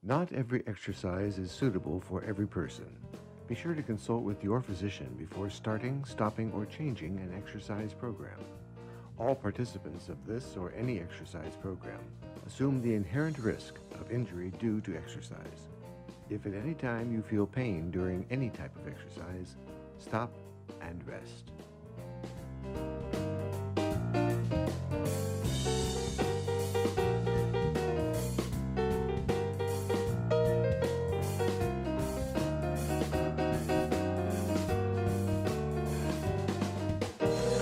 Not every exercise is suitable for every person. Be sure to consult with your physician before starting, stopping, or changing an exercise program. All participants of this or any exercise program assume the inherent risk of injury due to exercise. If at any time you feel pain during any type of exercise, stop and rest.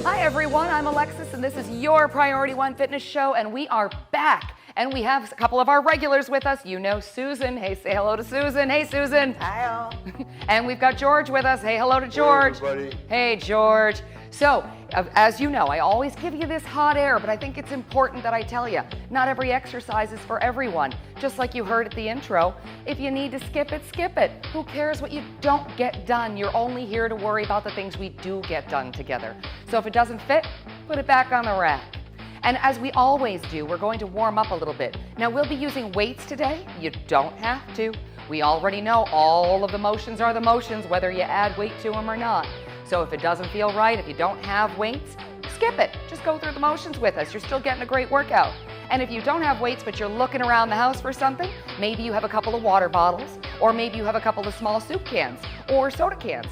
Hi everyone, I'm Alexis and this is your Priority One Fitness Show, and we are back. And we have a couple of our regulars with us. You know Susan. Hey, say hello to Susan. Hey, Susan. Hi all. And we've got George with us. Hey, hello to George. Hey, everybody. Hey, George. So, as you know, I always give you this hot air, but I think it's important that I tell you, not every exercise is for everyone. Just like you heard at the intro, if you need to skip it, skip it. Who cares what you don't get done? You're only here to worry about the things we do get done together. So if it doesn't fit, put it back on the rack. And as we always do, we're going to warm up a little bit. Now, we'll be using weights today. You don't have to. We already know all of the motions are the motions, whether you add weight to them or not. So if it doesn't feel right, if you don't have weights, skip it. Just go through the motions with us. You're still getting a great workout. And if you don't have weights, but you're looking around the house for something, maybe you have a couple of water bottles, or maybe you have a couple of small soup cans or soda cans.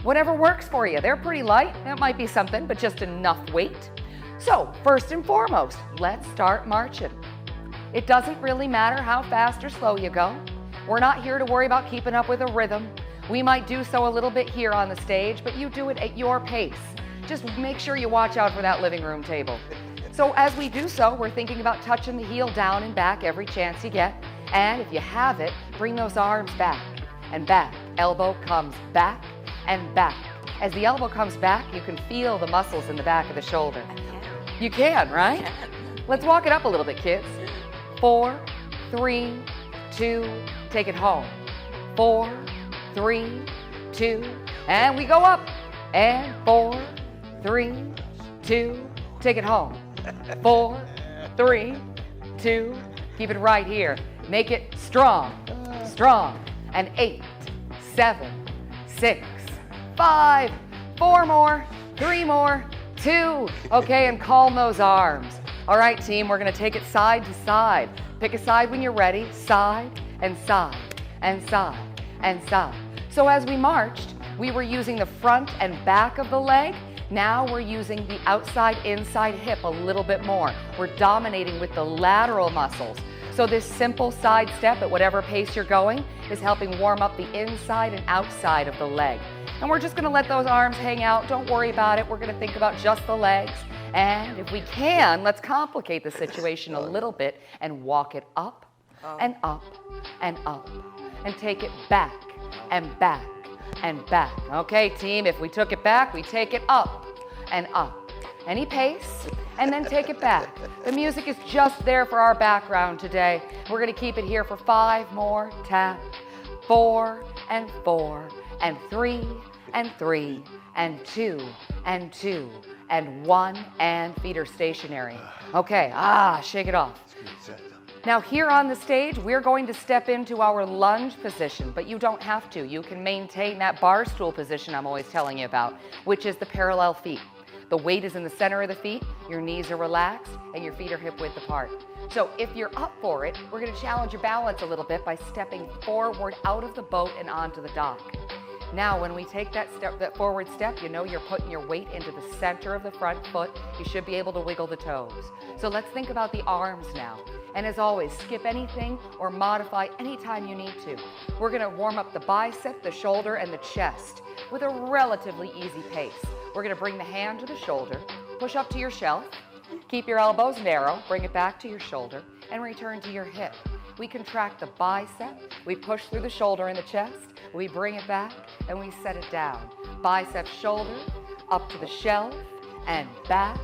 Whatever works for you. They're pretty light. That might be something, but just enough weight. So, first and foremost, let's start marching. It doesn't really matter how fast or slow you go. We're not here to worry about keeping up with a rhythm. We might do so a little bit here on the stage, but you do it at your pace. Just make sure you watch out for that living room table. So as we do so, we're thinking about touching the heel down and back every chance you get. And if you have it, bring those arms back and back. Elbow comes back and back. As the elbow comes back, you can feel the muscles in the back of the shoulder. You can, right? Let's walk it up a little bit, kids. 4, 3, 2, take it home. 4, 3, 2, and we go up. And 4, 3, 2, take it home. 4, 3, 2, keep it right here. Make it strong, strong. And 8, 7, 6, 5, 4 more, 3 more, 2. Okay, and calm those arms. All right, team, we're gonna take it side to side. Pick a side when you're ready. Side and side and side and side. So as we marched, we were using the front and back of the leg. Now we're using the outside, inside hip a little bit more. We're dominating with the lateral muscles. So this simple side step at whatever pace you're going is helping warm up the inside and outside of the leg. And we're just gonna let those arms hang out. Don't worry about it. We're gonna think about just the legs. And if we can, let's complicate the situation a little bit and walk it up and up and up. And take it back and back and back. Okay, team, if we took it back, we take it up and up. Any pace, and then take it back. The music is just there for our background today. We're gonna keep it here for 5 more. Tap, 4 and 4 and 3 and 3 and 2 and 2 and 1, and feet are stationary. Okay, shake it off. Now here on the stage, we're going to step into our lunge position, but you don't have to. You can maintain that bar stool position I'm always telling you about, which is the parallel feet. The weight is in the center of the feet, your knees are relaxed, and your feet are hip width apart. So if you're up for it, we're gonna challenge your balance a little bit by stepping forward out of the boat and onto the dock. Now, when we take that forward step, you know you're putting your weight into the center of the front foot. You should be able to wiggle the toes. So let's think about the arms now. And as always, skip anything or modify anytime you need to. We're gonna warm up the bicep, the shoulder, and the chest with a relatively easy pace. We're gonna bring the hand to the shoulder, push up to your shelf, keep your elbows narrow, bring it back to your shoulder, and return to your hip. We contract the bicep, we push through the shoulder and the chest, we bring it back, and we set it down. Bicep, shoulder, up to the shelf, and back,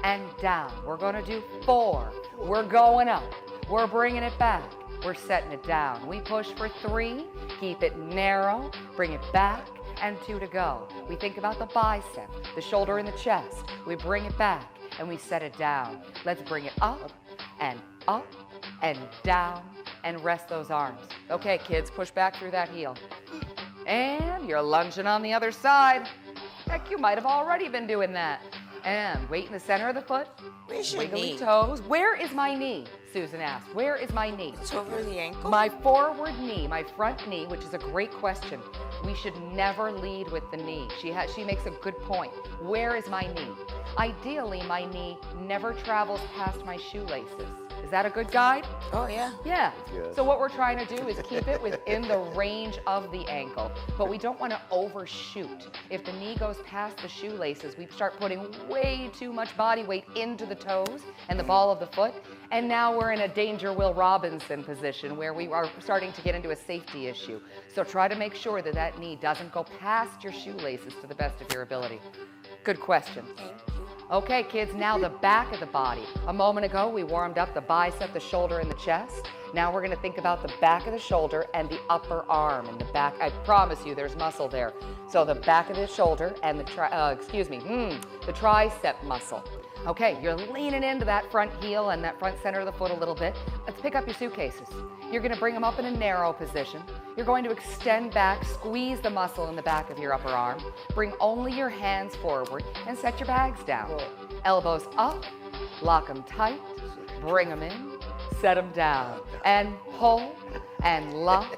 and down. We're gonna do 4. We're going up. We're bringing it back. We're setting it down. We push for 3, keep it narrow, bring it back, and 2 to go. We think about the bicep, the shoulder and the chest. We bring it back, and we set it down. Let's bring it up, and down, and rest those arms. Okay, kids, push back through that heel. And you're lunging on the other side. Heck, you might have already been doing that. And weight in the center of the foot. Where's your Wiggly knee? toes. Where is my knee? Susan asked. Where is my knee? It's over the ankle? My forward knee, my front knee, which is a great question. We should never lead with the knee. She makes a good point. Where is my knee? Ideally, my knee never travels past my shoelaces. Is that a good guide? Oh, yeah. Yeah. Yes. So what we're trying to do is keep it within the range of the ankle, but we don't want to overshoot. If the knee goes past the shoelaces, we start putting way too much body weight into the toes and the ball of the foot, and now we're in a Danger Will Robinson position where we are starting to get into a safety issue. So try to make sure that that knee doesn't go past your shoelaces to the best of your ability. Good question. Thank you. Okay, kids, now the back of the body. A moment ago, we warmed up the bicep, the shoulder, and the chest. Now we're gonna think about the back of the shoulder and the upper arm and the back. I promise you there's muscle there. So the back of the shoulder and the tricep muscle. Okay, you're leaning into that front heel and that front center of the foot a little bit. Let's pick up your suitcases. You're gonna bring them up in a narrow position. You're going to extend back, squeeze the muscle in the back of your upper arm. Bring only your hands forward and set your bags down. Elbows up, lock them tight, bring them in, set them down, and pull, and lock,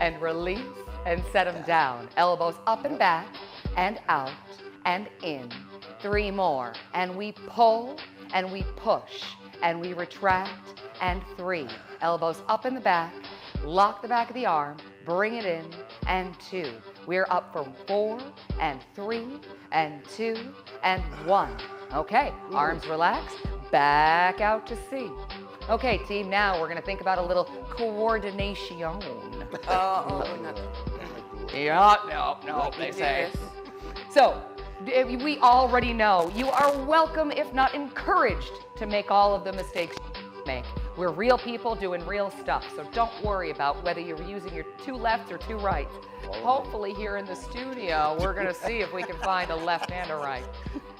and release, and set them down. Elbows up and back, and out, and in. 3 more, and we pull, and we push, and we retract, and 3. Elbows up in the back, lock the back of the arm, bring it in, and 2. We're up for 4, and 3, and 2, and 1. Okay, arms relaxed, back out to sea. Okay, team, now we're gonna think about a little coordination. Yeah, no, they say. So, we already know you are welcome, if not encouraged, to make all of the mistakes you make. We're real people doing real stuff, so don't worry about whether you're using your 2 lefts or 2 rights. Hopefully here in the studio, we're gonna see if we can find a left and a right.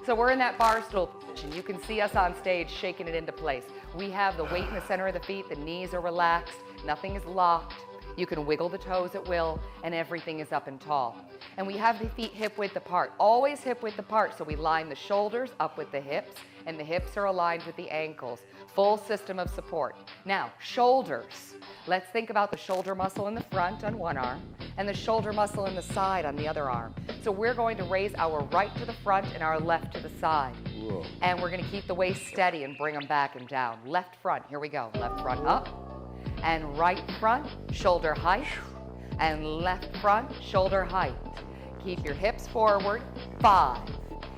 So we're in that bar stool position. You can see us on stage shaking it into place. We have the weight in the center of the feet, the knees are relaxed, nothing is locked. You can wiggle the toes at will, and everything is up and tall. And we have the feet hip width apart, always hip width apart, so we line the shoulders up with the hips, and the hips are aligned with the ankles. Full system of support. Now, shoulders. Let's think about the shoulder muscle in the front on one arm, and the shoulder muscle in the side on the other arm. So we're going to raise our right to the front and our left to the side. Whoa. And we're gonna keep the waist steady and bring them back and down. Left front, here we go. Left front up, and right front, shoulder height, and left front, shoulder height. Keep your hips forward, 5,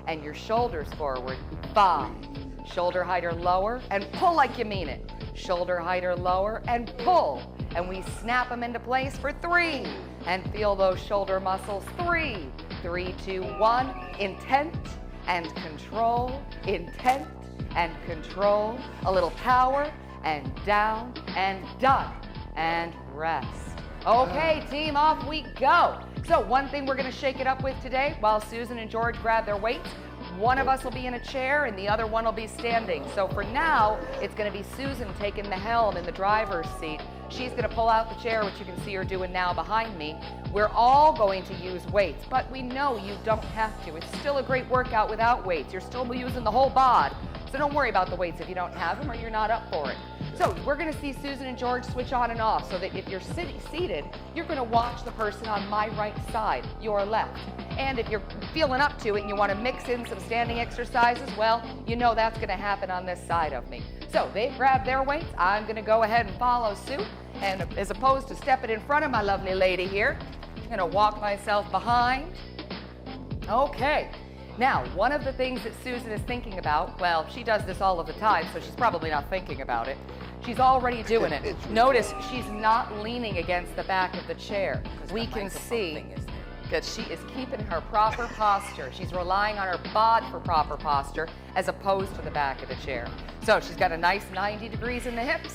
and your shoulders forward, 5. Shoulder height or lower, and pull like you mean it. Shoulder height or lower, and pull. And we snap them into place for 3. And feel those shoulder muscles, 3, 3, 2, 1. Intent and control, intent and control. A little power, and down, and done, and rest. Okay, team, off we go. So one thing we're gonna shake it up with today, while Susan and George grab their weights, one of us will be in a chair and the other one will be standing. So for now, it's gonna be Susan taking the helm in the driver's seat. She's gonna pull out the chair, which you can see her doing now behind me. We're all going to use weights, but we know you don't have to. It's still a great workout without weights. You're still using the whole bod. So don't worry about the weights if you don't have them or you're not up for it. So we're gonna see Susan and George switch on and off so that if you're seated, you're gonna watch the person on my right side, your left. And if you're feeling up to it and you wanna mix in some standing exercises, well, you know that's gonna happen on this side of me. So they've grabbed their weights. I'm gonna go ahead and follow suit. And as opposed to stepping in front of my lovely lady here, I'm gonna walk myself behind. Okay. Now, one of the things that Susan is thinking about, well, she does this all of the time, so she's probably not thinking about it. She's already doing it. Notice she's not leaning against the back of the chair. We can see that she is keeping her proper posture. She's relying on her bod for proper posture as opposed to the back of the chair. So she's got a nice 90 degrees in the hips,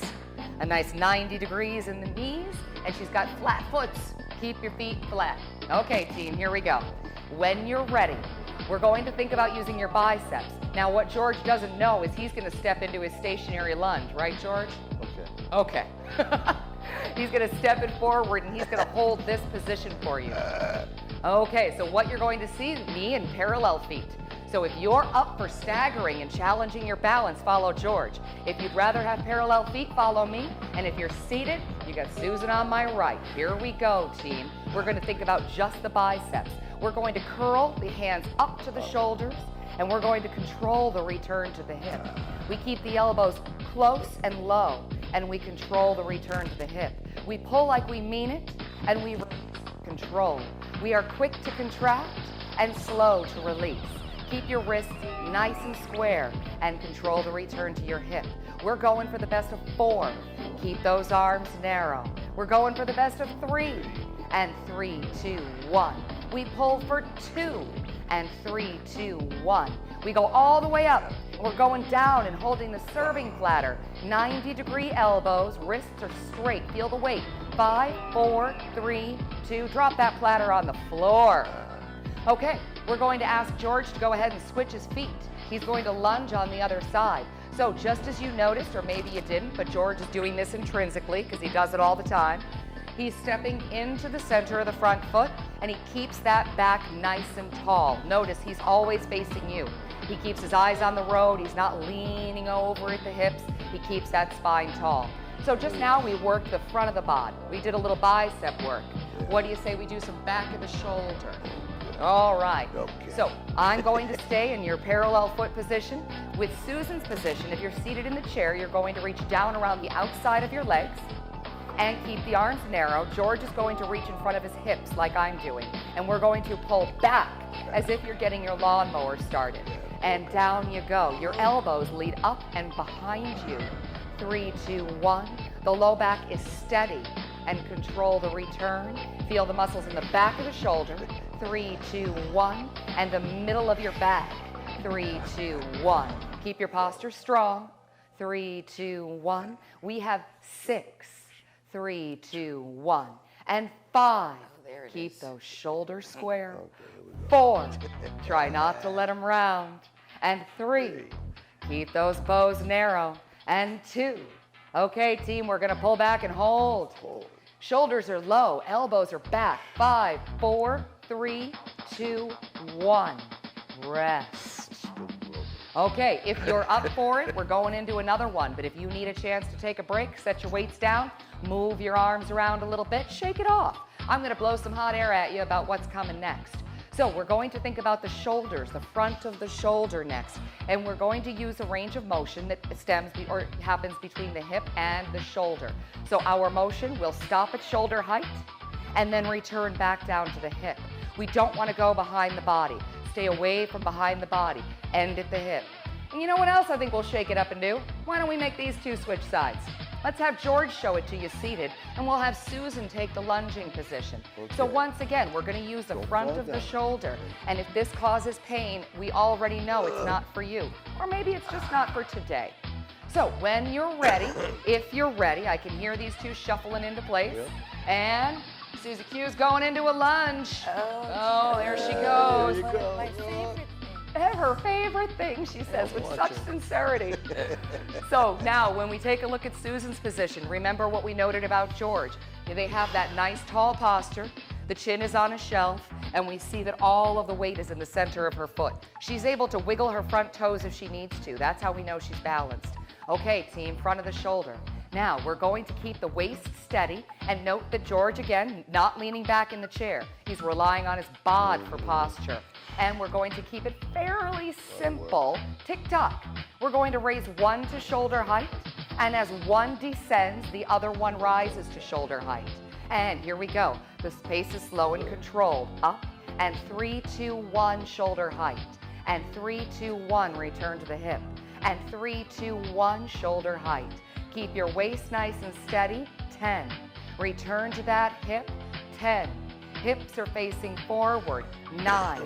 a nice 90 degrees in the knees, and she's got flat foots. Keep your feet flat. Okay, team, here we go. When you're ready, we're going to think about using your biceps. Now, what George doesn't know is he's going to step into his stationary lunge, right, George? Okay. Okay. He's going to step it forward and he's going to hold this position for you. Okay, so what you're going to see, me in parallel feet. So if you're up for staggering and challenging your balance, follow George. If you'd rather have parallel feet, follow me. And if you're seated, you got Susan on my right. Here we go, team. We're going to think about just the biceps. We're going to curl the hands up to the shoulders, and we're going to control the return to the hip. We keep the elbows close and low, and we control the return to the hip. We pull like we mean it, and we control. We are quick to contract and slow to release. Keep your wrists nice and square and control the return to your hip. We're going for the best of 4. Keep those arms narrow. We're going for the best of 3. And 3, 2, 1. We pull for 2. And 3, 2, 1. We go all the way up. We're going down and holding the serving platter. 90-degree elbows, wrists are straight. Feel the weight. 5, 4, 3, 2. Drop that platter on the floor. Okay, we're going to ask George to go ahead and switch his feet. He's going to lunge on the other side. So just as you noticed, or maybe you didn't, but George is doing this intrinsically because he does it all the time. He's stepping into the center of the front foot, and he keeps that back nice and tall. Notice he's always facing you. He keeps his eyes on the road. He's not leaning over at the hips. He keeps that spine tall. So just now we worked the front of the bod. We did a little bicep work. What do you say we do some back of the shoulder? All right. Okay. So I'm going to stay in your parallel foot position. With Susan's position, if you're seated in the chair, you're going to reach down around the outside of your legs and keep the arms narrow. George is going to reach in front of his hips like I'm doing. And we're going to pull back as if you're getting your lawnmower started. And down you go. Your elbows lead up and behind you. 3, 2, 1. The low back is steady and control the return. Feel the muscles in the back of the shoulder. 3, 2, 1. And the middle of your back. 3, 2, 1. Keep your posture strong. 3, 2, 1. We have 6. 3, 2, 1. And 5. Keep those shoulders square. 4. Try not to let them round. And 3. Keep those bows narrow. And 2. Okay, team, we're going to pull back and hold. Shoulders are low, elbows are back. 5, 4, 3, 2, 1. Rest. Okay, if you're up for it, we're going into another one. But if you need a chance to take a break, set your weights down, move your arms around a little bit, shake it off. I'm going to blow some hot air at you about what's coming next. So we're going to think about the shoulders, the front of the shoulder next. And we're going to use a range of motion that happens between the hip and the shoulder. So our motion will stop at shoulder height and then return back down to the hip. We don't want to go behind the body. Stay away from behind the body. End at the hip. And you know what else I think we'll shake it up and do? Why don't we make these two switch sides? Let's have George show it to you seated, and we'll have Susan take the lunging position. Okay. So once again, we're going to use the front of the shoulder. And if this causes pain, we already know it's not for you. Or maybe it's just not for today. So when you're ready, if you're ready, I can hear these two shuffling into place. Yep. And Susie Q's going into a lunge. Oh, there she goes. There you go. My favorite. Her favorite thing, she says, with such sincerity. So now, when we take a look at Susan's position, remember what we noted about George. They have that nice tall posture, the chin is on a shelf, and we see that all of the weight is in the center of her foot. She's able to wiggle her front toes if she needs to. That's how we know she's balanced. Okay, team, front of the shoulder. Now, we're going to keep the waist steady, and note that George, again, not leaning back in the chair. He's relying on his bod for posture. And we're going to keep it fairly simple. Tick-tock. We're going to raise one to shoulder height, and as one descends, the other one rises to shoulder height. And here we go. The pace is slow and controlled. Up, and 3, 2, 1, shoulder height. And 3, 2, 1, return to the hip. And 3, 2, 1, shoulder height. Keep your waist nice and steady. 10. Return to that hip. 10. Hips are facing forward. 9.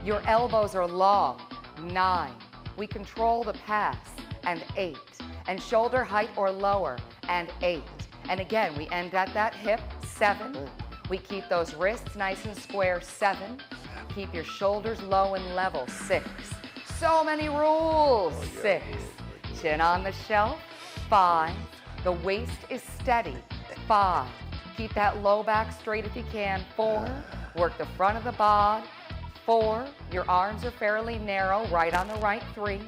Your elbows are long. 9. We control the pass. And 8. And shoulder height or lower. And 8. And again, we end at that hip. 7. We keep those wrists nice and square. 7. Keep your shoulders low and level. 6. So many rules. 6. Chin on the shelf. 5. The waist is steady. 5. Keep that low back straight if you can. 4. Work the front of the bod. 4. Your arms are fairly narrow, right on the right. 3.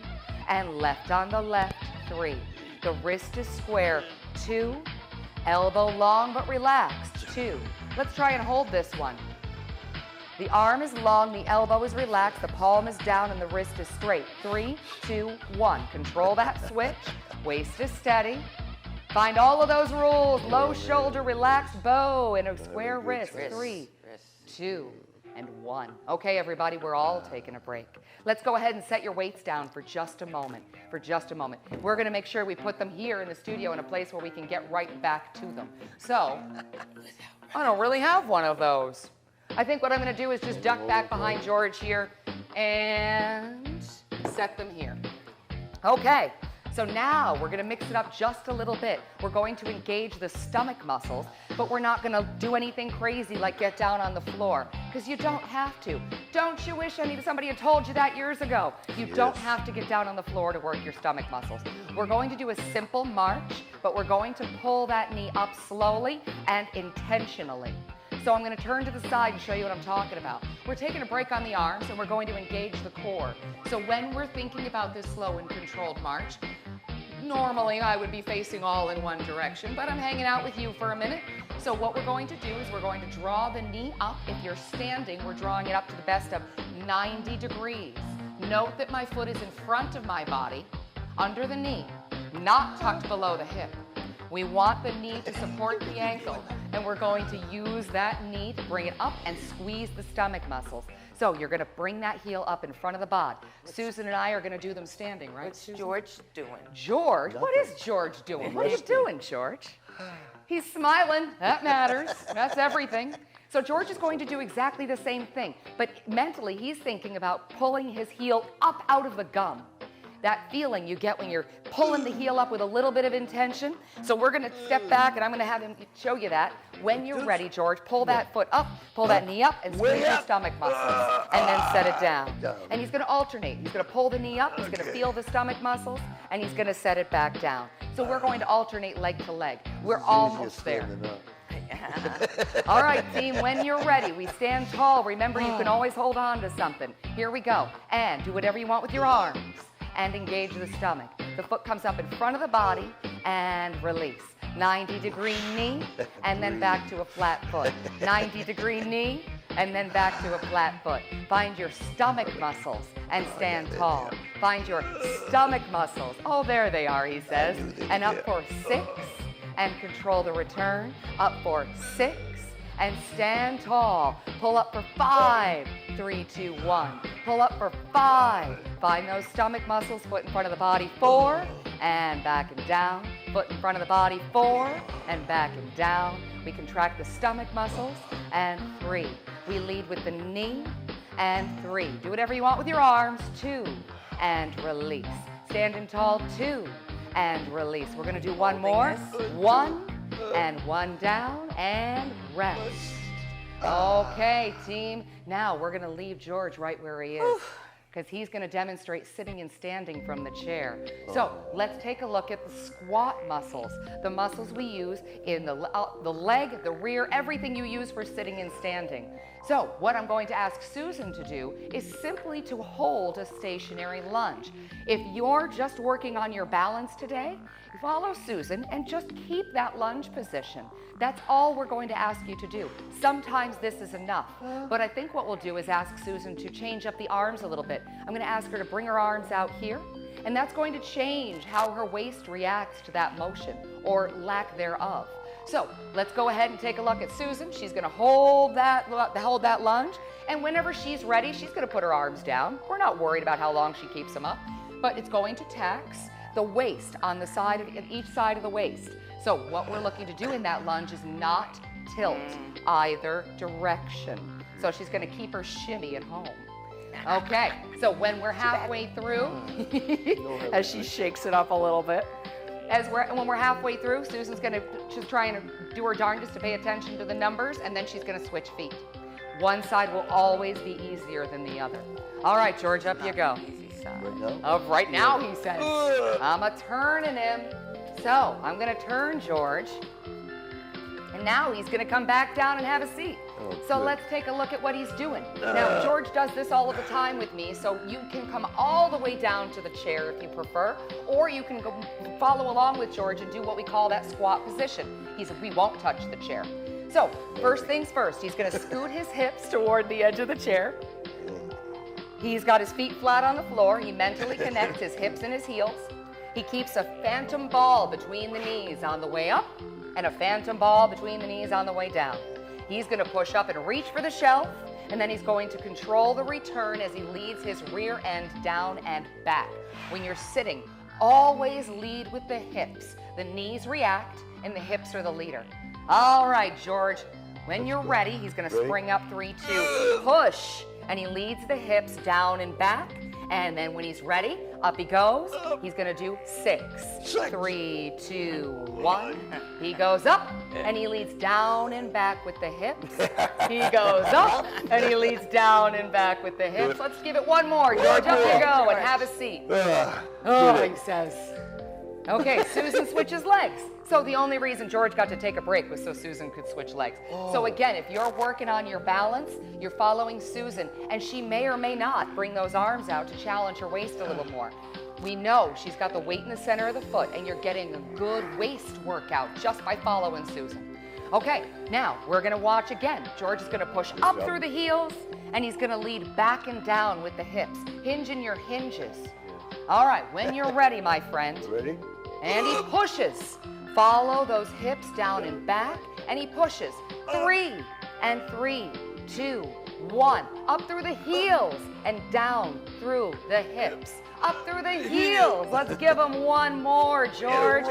And left on the left. 3. The wrist is square. 2. Elbow long but relaxed. 2. Let's try and hold this one. The arm is long, the elbow is relaxed, the palm is down, and the wrist is straight. 3, 2, 1. Control that switch. Waist is steady. Find all of those rules. Low shoulder, relaxed bow, and a square wrist. 3, 2, and 1. Okay, everybody, we're all taking a break. Let's go ahead and set your weights down for just a moment. We're going to make sure we put them here in the studio in a place where we can get right back to them. So, I don't really have one of those. I think what I'm going to do is just duck back behind George here and set them here. Okay, so now we're going to mix it up just a little bit. We're going to engage the stomach muscles, but we're not going to do anything crazy like get down on the floor, because you don't have to. Don't you wish somebody had told you that years ago? You don't have to get down on the floor to work your stomach muscles. We're going to do a simple march, but we're going to pull that knee up slowly and intentionally. So I'm going to turn to the side and show you what I'm talking about. We're taking a break on the arms and we're going to engage the core. So when we're thinking about this slow and controlled march, normally I would be facing all in one direction, but I'm hanging out with you for a minute. So what we're going to do is we're going to draw the knee up. If you're standing, we're drawing it up to the best of 90 degrees. Note that my foot is in front of my body, under the knee, not tucked below the hip. We want the knee to support the ankle, and we're going to use that knee to bring it up and squeeze the stomach muscles. So you're going to bring that heel up in front of the bod. Susan and I are going to do them standing, right? What's George doing? George? What is George doing? What are you doing, George? He's smiling. That matters. That's everything. So George is going to do exactly the same thing, but mentally he's thinking about pulling his heel up out of the gum. That feeling you get when you're pulling the heel up with a little bit of intention. So we're going to step back, and I'm going to have him show you that. When you're ready, George, pull that foot up, pull that knee up, and squeeze your stomach muscles, and then set it down. And he's going to alternate. He's going to pull the knee up, he's going to feel the stomach muscles, and he's going to set it back down. So we're going to alternate leg to leg. We're almost there. All right, team, when you're ready, we stand tall. Remember, you can always hold on to something. Here we go. And do whatever you want with your arms. And engage the stomach. The foot comes up in front of the body and release. 90-degree knee and then back to a flat foot. 90-degree knee and then back to a flat foot. Find your stomach muscles and stand tall. Find your stomach muscles. Oh, there they are, he says. And up for 6 and control the return. Up for 6 and stand tall. Pull up for 5, 3, 2, 1. Pull up for 5. Find those stomach muscles, foot in front of the body, 4, and back and down. Foot in front of the body, 4, and back and down. We contract the stomach muscles, and 3. We lead with the knee, and 3. Do whatever you want with your arms, 2, and release. Standing tall, 2, and release. We're gonna do one more. 1, and 1 down, and rest. Okay, team. Now we're going to leave George right where he is, because he's going to demonstrate sitting and standing from the chair. So let's take a look at the squat muscles, the muscles we use in the leg, the rear, everything you use for sitting and standing. So what I'm going to ask Susan to do is simply to hold a stationary lunge. If you're just working on your balance today, follow Susan and just keep that lunge position. That's all we're going to ask you to do. Sometimes this is enough, but I think what we'll do is ask Susan to change up the arms a little bit. I'm going to ask her to bring her arms out here, and that's going to change how her waist reacts to that motion, or lack thereof. So let's go ahead and take a look at Susan. She's going to hold that lunge, and whenever she's ready, she's going to put her arms down. We're not worried about how long she keeps them up, but it's going to tax the waist on the side of each side of the waist. So what we're looking to do in that lunge is not tilt either direction. So she's going to keep her shimmy at home. Okay, so when we're halfway through, as she shakes it up a little bit, when we're halfway through, Susan's going to just try and do her darndest to pay attention to the numbers, and then she's going to switch feet. One side will always be easier than the other. All right, George, up you go. Easy side. Right now, he says. I'm a turning him. So I'm going to turn George, and now he's going to come back down and have a seat. Oh, so good. let's take a look at what he's doing. Now, George does this all of the time with me, so you can come all the way down to the chair if you prefer, or you can go follow along with George and do what we call that squat position. We won't touch the chair. So first things first, he's going to scoot his hips toward the edge of the chair. He's got his feet flat on the floor. He mentally connects his hips and his heels. He keeps a phantom ball between the knees on the way up and a phantom ball between the knees on the way down. He's going to push up and reach for the shelf, and then he's going to control the return as he leads his rear end down and back. When you're sitting, always lead with the hips. The knees react, and the hips are the leader. All right, George, when you're ready, he's going to spring up 3, 2, push, and he leads the hips down and back. And then when he's ready, up he goes. He's going to do 6, 3, 2, 1. He goes up, and he leads down and back with the hips. He goes up, and he leads down and back with the hips. Let's give it one more, George. Up you go, and have a seat. Oh, he says. Okay, Susan switches legs. So the only reason George got to take a break was so Susan could switch legs. So again, if you're working on your balance, you're following Susan, and she may or may not bring those arms out to challenge her waist a little more. We know she's got the weight in the center of the foot, and you're getting a good waist workout just by following Susan. Okay, now we're gonna watch again. George is gonna push up through the heels, and he's gonna lead back and down with the hips. Hinge in your hinges. All right, when you're ready, my friend. Ready? And he pushes. Follow those hips down and back, and he pushes. 3, and 3, 2, 1. Up through the heels and down through the hips. Up through the heels. Let's give him one more, George.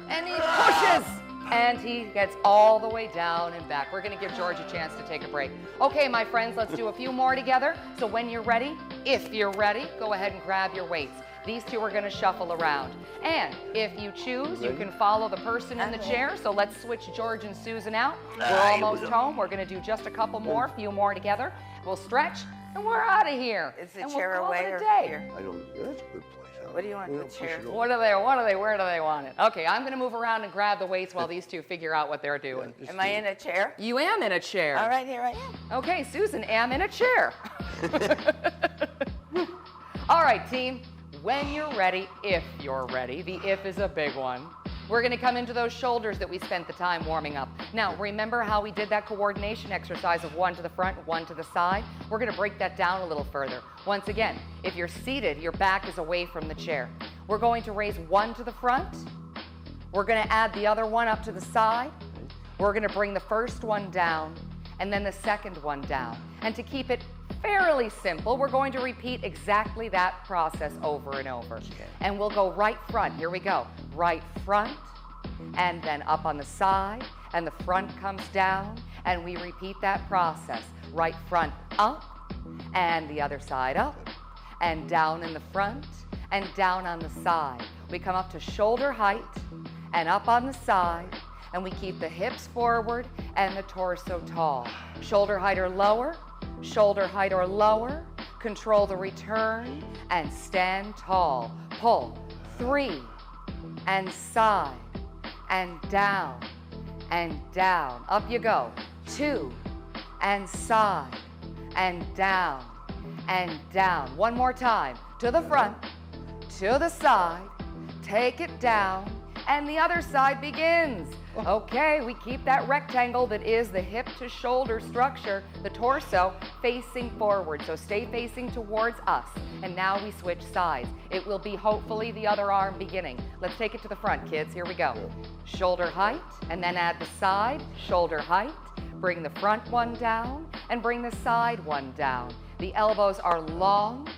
And he pushes. And he gets all the way down and back. We're going to give George a chance to take a break. Okay, my friends, let's do a few more together. So when you're ready, if you're ready, go ahead and grab your weights. These two are going to shuffle around. And if you choose, you can follow the person in the chair. So let's switch George and Susan out. We're almost home. We're going to do just a couple more, a few more together. We'll stretch, and we're out of here. Is the chair away or here? I don't. That's a good place. Huh? What do you want, the chair? Where do they want it? Okay, I'm going to move around and grab the weights while these two figure out what they're doing. Am I in a chair? You am in a chair. All right, here I am. Okay, Susan, am in a chair. All right, team. When you're ready, if you're ready, the if is a big one. We're going to come into those shoulders that we spent the time warming up. Now, remember how we did that coordination exercise of 1 to the front, 1 to the side? We're going to break that down a little further. Once again, if you're seated, your back is away from the chair. We're going to raise 1 to the front. We're going to add the other one up to the side. We're going to bring the first one down, and then the second one down. And to keep it fairly simple, we're going to repeat exactly that process over and over. And we'll go right front. Here we go. Right front, and then up on the side, and the front comes down, and we repeat that process. Right front up, and the other side up, and down in the front, and down on the side. We come up to shoulder height, and up on the side, and we keep the hips forward and the torso tall. Shoulder height or lower, shoulder height or lower. Control the return and stand tall. Pull. 3, and side, and down, and down. Up you go. 2, and side, and down, and down. One more time. To the front, to the side, take it down, and the other side begins. Okay, we keep that rectangle that is the hip to shoulder structure, the torso, facing forward. So stay facing towards us. And now we switch sides. It will be hopefully the other arm beginning. Let's take it to the front, kids. Here we go. Shoulder height, and then add the side, shoulder height. Bring the front one down, and bring the side one down. The elbows are long,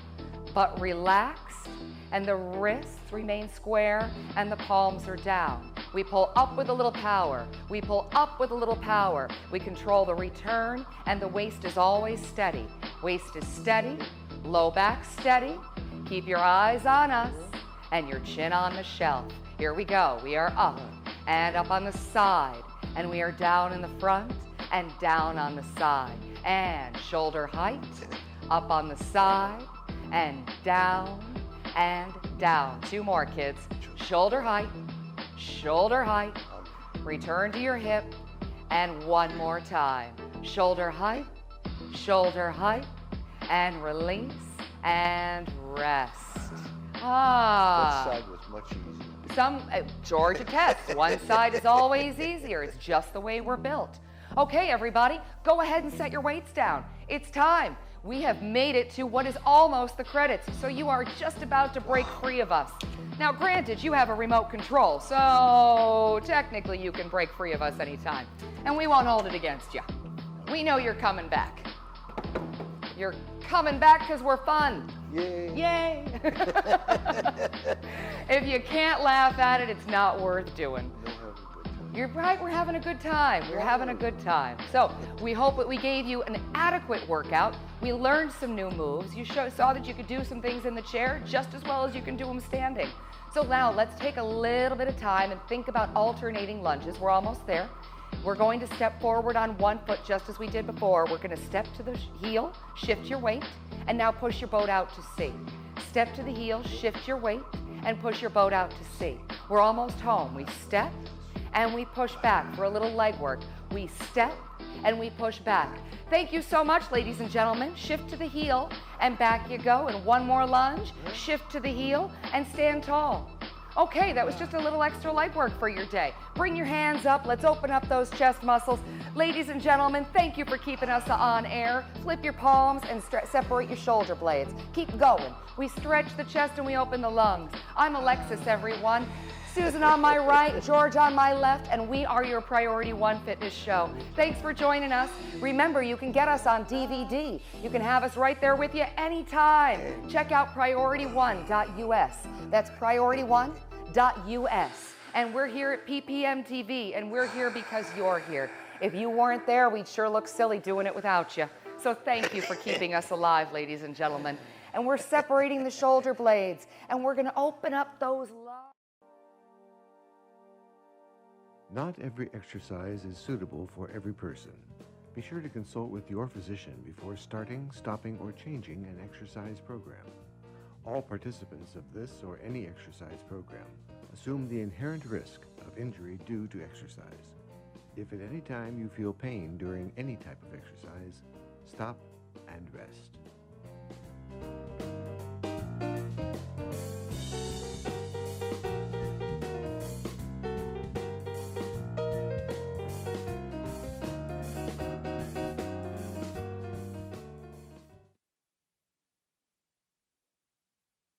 but relaxed, and the wrists remain square, and the palms are down. We pull up with a little power. We pull up with a little power. We control the return, and the waist is always steady. Waist is steady, low back steady. Keep your eyes on us, and your chin on the shelf. Here we go. We are up, and up on the side, and we are down in the front, and down on the side. And shoulder height, up on the side, and down, and down. 2 more, kids. Shoulder height, shoulder height, return to your hip, and one more time. Shoulder height, and release, and rest. That side was much easier. George attests, one side is always easier. It's just the way we're built. Okay, everybody, go ahead and set your weights down. It's time. We have made it to what is almost the credits, so you are just about to break free of us. Now, granted, you have a remote control, so technically you can break free of us anytime, and we won't hold it against you. We know you're coming back. You're coming back because we're fun. Yay. Yay. If you can't laugh at it, it's not worth doing. You're right, we're having a good time. We're having a good time. So we hope that we gave you an adequate workout. We learned some new moves. You saw that you could do some things in the chair just as well as you can do them standing. So now let's take a little bit of time and think about alternating lunges. We're almost there. We're going to step forward on one foot just as we did before. We're going to step to the heel, shift your weight, and now push your boat out to sea. Step to the heel, shift your weight, and push your boat out to sea. We're almost home. We step, and we push back for a little leg work. We step and we push back. Thank you so much, ladies and gentlemen. Shift to the heel and back you go. And one more lunge, shift to the heel and stand tall. Okay, that was just a little extra leg work for your day. Bring your hands up. Let's open up those chest muscles. Ladies and gentlemen, thank you for keeping us on air. Flip your palms and separate your shoulder blades. Keep going. We stretch the chest and we open the lungs. I'm Alexis, everyone. Susan on my right, George on my left, and we are your Priority One Fitness show. Thanks for joining us. Remember, you can get us on DVD. You can have us right there with you anytime. Check out PriorityOne.us. That's PriorityOne.us. And we're here at PPMtv, and we're here because you're here. If you weren't there, we'd sure look silly doing it without you. So thank you for keeping us alive, ladies and gentlemen. And we're separating the shoulder blades, and we're going to open up those lungs. Not every exercise is suitable for every person. Be sure to consult with your physician before starting, stopping, or changing an exercise program. All participants of this or any exercise program assume the inherent risk of injury due to exercise. If at any time you feel pain during any type of exercise, stop and rest.